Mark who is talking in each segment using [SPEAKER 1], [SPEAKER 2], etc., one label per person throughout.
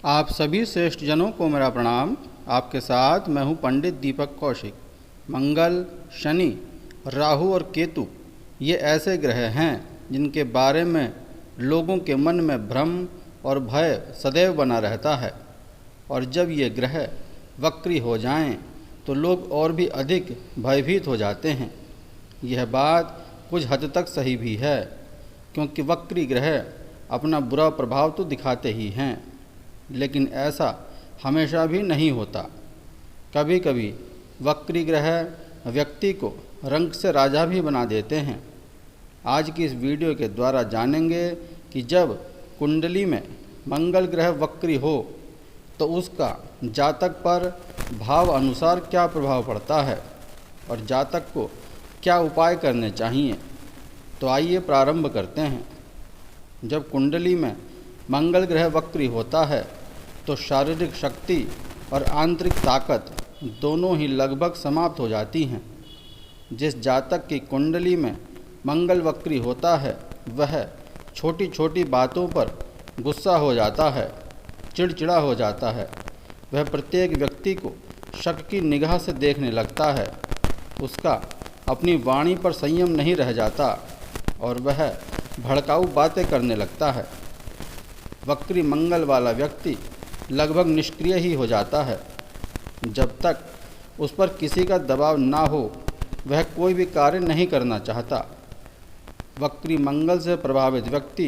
[SPEAKER 1] आप सभी श्रेष्ठ जनों को मेरा प्रणाम। आपके साथ मैं हूं पंडित दीपक कौशिक। मंगल, शनि, राहु और केतु ये ऐसे ग्रह हैं जिनके बारे में लोगों के मन में भ्रम और भय सदैव बना रहता है, और जब ये ग्रह वक्री हो जाएं तो लोग और भी अधिक भयभीत हो जाते हैं। यह बात कुछ हद तक सही भी है, क्योंकि वक्री ग्रह अपना बुरा प्रभाव तो दिखाते ही हैं, लेकिन ऐसा हमेशा भी नहीं होता। कभी कभी वक्री ग्रह व्यक्ति को रंग से राजा भी बना देते हैं। आज की इस वीडियो के द्वारा जानेंगे कि जब कुंडली में मंगल ग्रह वक्री हो तो उसका जातक पर भाव अनुसार क्या प्रभाव पड़ता है और जातक को क्या उपाय करने चाहिए। तो आइए प्रारंभ करते हैं। जब कुंडली में मंगल ग्रह वक्री होता है तो शारीरिक शक्ति और आंतरिक ताकत दोनों ही लगभग समाप्त हो जाती हैं। जिस जातक की कुंडली में मंगल वक्री होता है वह छोटी छोटी बातों पर गुस्सा हो जाता है, चिड़चिड़ा हो जाता है। वह प्रत्येक व्यक्ति को शक की निगाह से देखने लगता है। उसका अपनी वाणी पर संयम नहीं रह जाता और वह भड़काऊ बातें करने लगता है। वक्री मंगल वाला व्यक्ति लगभग निष्क्रिय ही हो जाता है। जब तक उस पर किसी का दबाव ना हो वह कोई भी कार्य नहीं करना चाहता। वक्री मंगल से प्रभावित व्यक्ति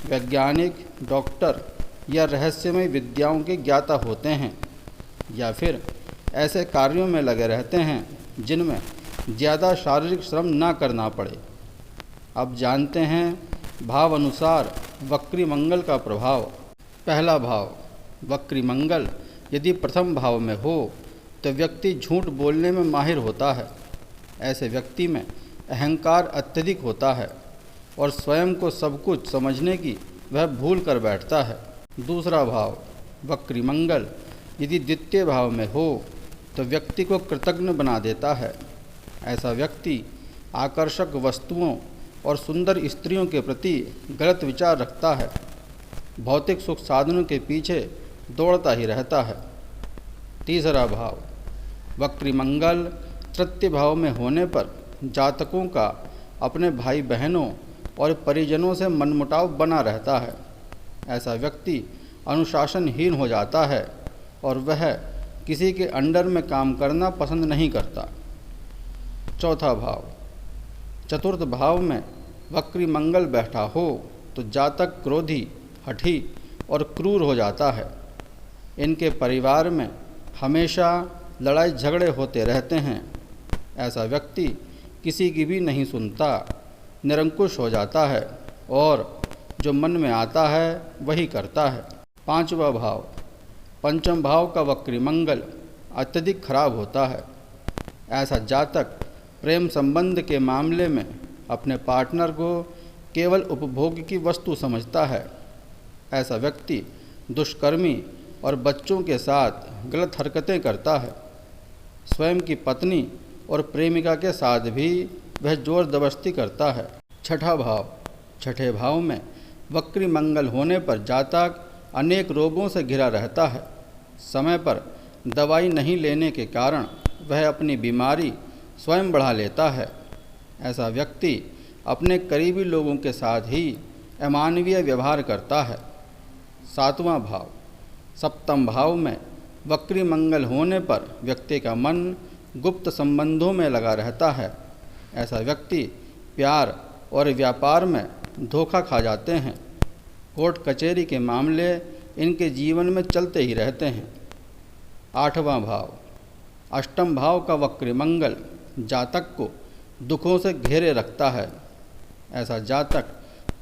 [SPEAKER 1] वैज्ञानिक, डॉक्टर या रहस्यमय विद्याओं के ज्ञाता होते हैं, या फिर ऐसे कार्यों में लगे रहते हैं जिनमें ज़्यादा शारीरिक श्रम ना करना पड़े। अब जानते हैं भाव अनुसार वक्री मंगल का प्रभाव। पहला भाव, वक्री मंगल यदि प्रथम भाव में हो तो व्यक्ति झूठ बोलने में माहिर होता है। ऐसे व्यक्ति में अहंकार अत्यधिक होता है और स्वयं को सब कुछ समझने की वह भूल कर बैठता है। दूसरा भाव, वक्री मंगल यदि द्वितीय भाव में हो तो व्यक्ति को कृतज्ञ बना देता है। ऐसा व्यक्ति आकर्षक वस्तुओं और सुंदर स्त्रियों के प्रति गलत विचार रखता है। भौतिक सुख साधनों के पीछे दौड़ता ही रहता है। तीसरा भाव, वक्री मंगल तृतीय भाव में होने पर जातकों का अपने भाई बहनों और परिजनों से मनमुटाव बना रहता है। ऐसा व्यक्ति अनुशासनहीन हो जाता है और वह किसी के अंडर में काम करना पसंद नहीं करता। चौथा भाव, चतुर्थ भाव में वक्री मंगल बैठा हो तो जातक क्रोधी, हठी और क्रूर हो जाता है। इनके परिवार में हमेशा लड़ाई झगड़े होते रहते हैं। ऐसा व्यक्ति किसी की भी नहीं सुनता, निरंकुश हो जाता है और जो मन में आता है वही करता है। पांचवा भाव, पंचम भाव का वक्री मंगल अत्यधिक खराब होता है। ऐसा जातक प्रेम संबंध के मामले में अपने पार्टनर को केवल उपभोग की वस्तु समझता है। ऐसा व्यक्ति दुष्कर्मी और बच्चों के साथ गलत हरकतें करता है। स्वयं की पत्नी और प्रेमिका के साथ भी वह जोर जबरदस्ती करता है। छठा भाव, छठे भाव में वक्री मंगल होने पर जातक अनेक रोगों से घिरा रहता है। समय पर दवाई नहीं लेने के कारण वह अपनी बीमारी स्वयं बढ़ा लेता है। ऐसा व्यक्ति अपने करीबी लोगों के साथ ही अमानवीय व्यवहार करता है। सातवां भाव, सप्तम भाव में वक्री मंगल होने पर व्यक्ति का मन गुप्त संबंधों में लगा रहता है। ऐसा व्यक्ति प्यार और व्यापार में धोखा खा जाते हैं। कोर्ट कचहरी के मामले इनके जीवन में चलते ही रहते हैं। आठवां भाव, अष्टम भाव का वक्री मंगल जातक को दुखों से घेरे रखता है। ऐसा जातक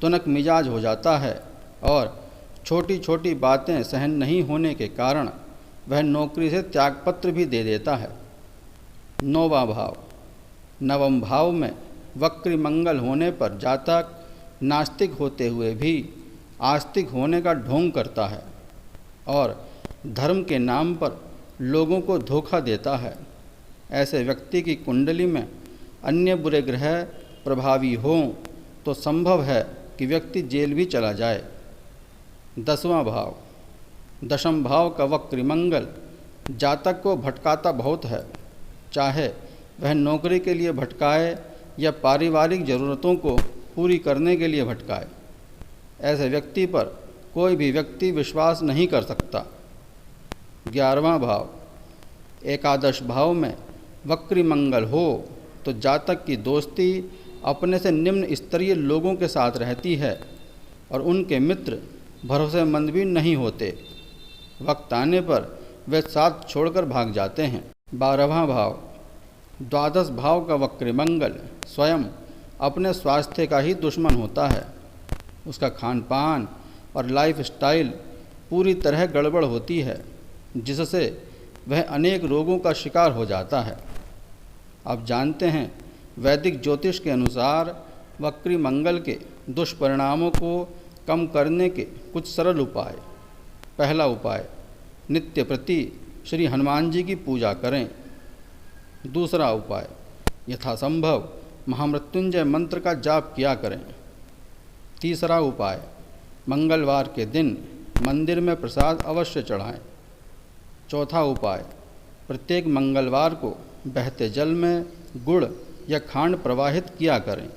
[SPEAKER 1] तुनक मिजाज हो जाता है और छोटी छोटी बातें सहन नहीं होने के कारण वह नौकरी से त्यागपत्र भी दे देता है। नौवां भाव, नवम भाव में वक्री मंगल होने पर जातक नास्तिक होते हुए भी आस्तिक होने का ढोंग करता है और धर्म के नाम पर लोगों को धोखा देता है। ऐसे व्यक्ति की कुंडली में अन्य बुरे ग्रह प्रभावी हों तो संभव है कि व्यक्ति जेल भी चला जाए। 10वां भाव, दशम भाव का वक्री मंगल जातक को भटकाता बहुत है, चाहे वह नौकरी के लिए भटकाए या पारिवारिक ज़रूरतों को पूरी करने के लिए भटकाए। ऐसे व्यक्ति पर कोई भी व्यक्ति विश्वास नहीं कर सकता। 11वां भाव एकादश भाव में वक्री मंगल हो तो जातक की दोस्ती अपने से निम्न स्तरीय लोगों के साथ रहती है और उनके मित्र भरोसेमंद भी नहीं होते। वक्त आने पर वे साथ छोड़कर भाग जाते हैं। 12वां भाव द्वादश भाव का वक्री मंगल स्वयं अपने स्वास्थ्य का ही दुश्मन होता है। उसका खान पान और लाइफ स्टाइल पूरी तरह गड़बड़ होती है, जिससे वह अनेक रोगों का शिकार हो जाता है। आप जानते हैं, वैदिक ज्योतिष के अनुसार वक्री मंगल के दुष्परिणामों को कम करने के कुछ सरल उपाय। पहला उपाय, नित्य प्रति श्री हनुमान जी की पूजा करें। दूसरा उपाय, यथासंभव महामृत्युंजय मंत्र का जाप किया करें। तीसरा उपाय, मंगलवार के दिन मंदिर में प्रसाद अवश्य चढ़ाएं। चौथा उपाय, प्रत्येक मंगलवार को बहते जल में गुड़ या खांड प्रवाहित किया करें।